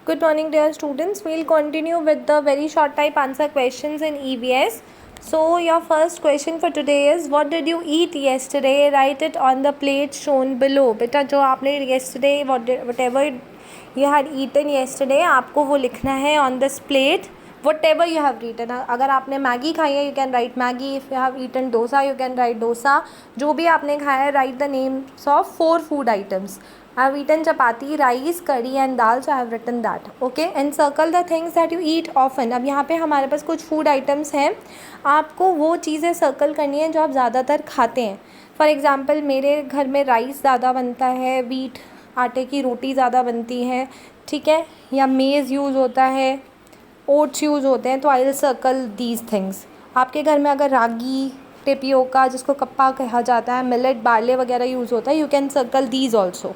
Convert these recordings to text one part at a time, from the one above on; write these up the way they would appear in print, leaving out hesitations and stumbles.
Good morning, dear students. We'll continue with the very short type answer questions in EVS. So your first question for today is, what did you eat yesterday? Write it on the plate shown below. बेटा जो आपने yesterday whatever you had eaten yesterday, आपको वो लिखना है on this plate. Whatever you have eaten. अगर आपने Maggi खाई है, you can write Maggi. If you have eaten dosa, you can write dosa. जो भी आपने खाया है, write the names of 4 food items. I have eaten chapati, rice, curry and dal, so I have written that. Okay, and circle the things that you eat often. अब यहाँ पे हमारे पास कुछ food items हैं, आपको वो चीज़ें सर्कल करनी है जो आप ज़्यादातर खाते हैं. फॉर एग्ज़ाम्पल मेरे घर में राइस ज़्यादा बनता है, वीट आटे की रोटी ज़्यादा बनती है, ठीक है, या मेज़ यूज़ होता है, ओट्स यूज़ होते हैं, तो I will circle these things. आपके घर में अगर रागी, टेपियोका जिसको कप्पा कहा जाता है, मिलेट, बार्ले वगैरह यूज़ होता है, you can circle these also.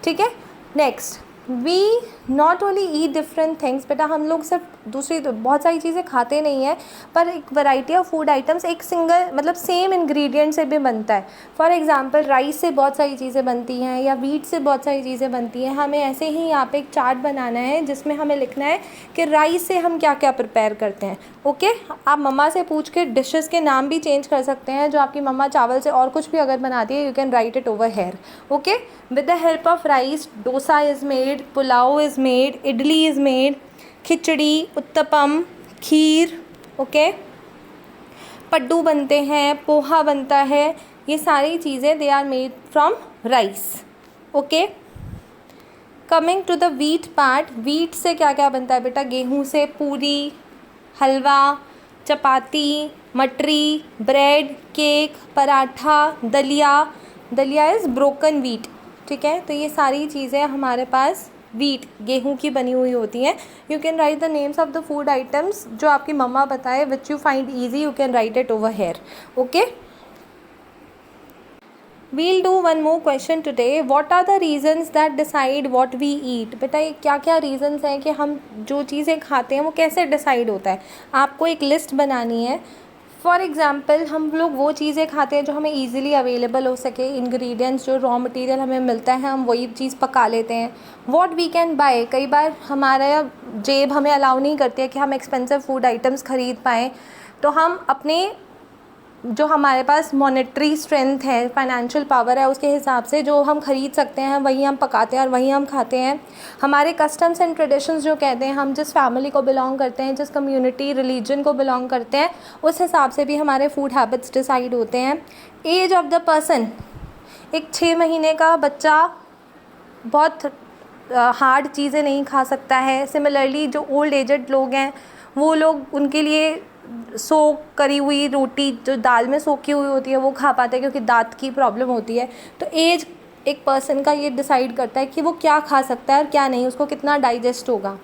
ठीक है. Next, we not only eat different things. बेटा हम लोग सिर्फ दूसरी बहुत सारी चीज़ें खाते नहीं हैं, पर एक वैरायटी ऑफ फूड आइटम्स एक सिंगल मतलब सेम इंग्रेडिएंट से भी बनता है. फॉर एग्जांपल राइस से बहुत सारी चीज़ें बनती हैं या वीट से बहुत सारी चीज़ें बनती हैं. हमें ऐसे ही यहाँ पे एक चार्ट बनाना है जिसमें हमें लिखना है कि राइस से हम क्या क्या प्रिपेयर करते हैं. ओके, आप मम्मा से पूछ के डिशेस के नाम भी चेंज कर सकते हैं. जो आपकी मम्मा चावल से और कुछ भी अगर बनाती है, you can write it over here. Okay, with the help of rice dosa is made, pulao is made, idli is made, khichdi, uttapam, kheer, okay, paddu बनते हैं, पोहा बनता है. ये सारी चीज़ें they are made from rice. Okay, coming to the wheat part. Wheat से क्या क्या बनता है बेटा? गेहूं से puri, halwa, chapati, mathri, bread, cake, paratha, dalia. Dalia is broken wheat. ठीक है, तो ये सारी चीज़ें हमारे पास वीट गेहूं की बनी हुई होती हैं. You can right the names of the food items जो आपकी मम्मा बताए, which you find easy, you can write it over here. Okay, we'll do one more question today. What are the reasons that decide what we eat? बेटा ये क्या क्या reasons हैं कि हम जो चीज़ें खाते हैं वो कैसे डिसाइड होता है. आपको एक लिस्ट बनानी है. फॉर एग्ज़ाम्पल हम लोग वो चीज़ें खाते हैं जो हमें ईजिली अवेलेबल हो सके. इंग्रेडिएंट्स जो रॉ मटेरियल हमें मिलता है हम वही चीज़ पका लेते हैं. What we can buy. कई बार हमारा जेब हमें अलाउ नहीं करती है कि हम एक्सपेंसिव फूड आइटम्स ख़रीद पाएँ, तो हम अपने जो हमारे पास मॉनेटरी स्ट्रेंथ है, फाइनेंशियल पावर है, उसके हिसाब से जो हम ख़रीद सकते हैं वही हम पकाते हैं और वही हम खाते हैं. हमारे कस्टम्स एंड ट्रेडिशंस जो कहते हैं, हम जिस फैमिली को बिलोंग करते हैं, जिस कम्युनिटी रिलीजन को बिलोंग करते हैं, उस हिसाब से भी हमारे फूड हैबिट्स डिसाइड होते हैं. Age of the person. एक 6 महीने का बच्चा बहुत हार्ड चीज़ें नहीं खा सकता है. सिमिलरली जो ओल्ड एजड लोग हैं वो लोग, उनके लिए सोक करी हुई रोटी जो दाल में सोखी हुई होती है वो खा पाते हैं क्योंकि दांत की प्रॉब्लम होती है. तो एज एक पर्सन का ये डिसाइड करता है कि वो क्या खा सकता है और क्या नहीं, उसको कितना डाइजेस्ट होगा.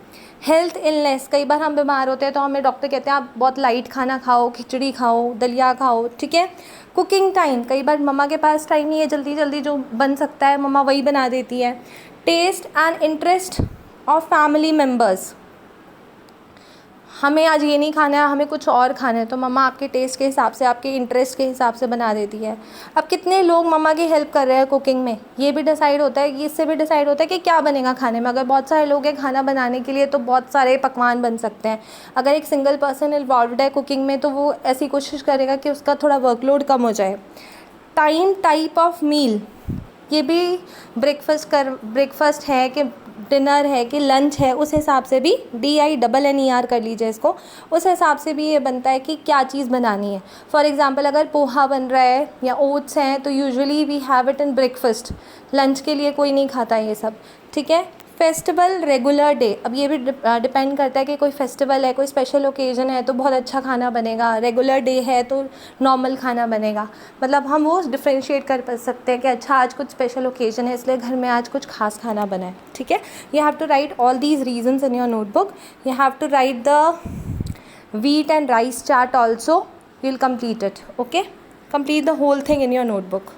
Health illness. कई बार हम बीमार होते हैं तो हमें डॉक्टर कहते हैं आप बहुत लाइट खाना खाओ, खिचड़ी खाओ, दलिया खाओ. ठीक है. Cooking time. कई बार मम्मा के पास टाइम नहीं है, जल्दी जल्दी जो बन सकता है मम्मा वही बना देती है. Taste and interest of family members. हमें आज ये नहीं खाना है, हमें कुछ और खाना है, तो मम्मा आपके टेस्ट के हिसाब से, आपके इंटरेस्ट के हिसाब से बना देती है. अब कितने लोग मम्मा की हेल्प कर रहे हैं कुकिंग में, ये भी डिसाइड होता है. इससे भी डिसाइड होता है कि क्या बनेगा खाने में. अगर बहुत सारे लोग हैं खाना बनाने के लिए तो बहुत सारे पकवान बन सकते हैं. अगर एक सिंगल पर्सन इन्वॉल्वड है कुकिंग में तो वो ऐसी कोशिश करेगा कि उसका थोड़ा वर्कलोड कम हो जाए. Time, type of meal. ये भी ब्रेकफास्ट है कि डिनर है कि लंच है, उस हिसाब से भी DINNER कर लीजिए इसको. उस हिसाब से भी ये बनता है कि क्या चीज़ बनानी है. फॉर एग्ज़ाम्पल अगर पोहा बन रहा है या ओट्स हैं तो usually we have it in breakfast. Lunch के लिए कोई नहीं खाता ये सब. ठीक है. Festival, regular day. अब ये भी डिपेंड करता है कि कोई फेस्टिवल है, कोई स्पेशल ओकेज़न है तो बहुत अच्छा खाना बनेगा. रेगुलर डे है तो नॉर्मल खाना बनेगा. मतलब हम वो डिफ्रेंशिएट कर सकते हैं कि अच्छा आज कुछ स्पेशल ओकेज़न है इसलिए घर में आज कुछ खास खाना बना है. ठीक है. You have to write all these reasons in your notebook. You have to write the wheat and rice chart also. You will complete it. Okay, complete the whole thing in your notebook.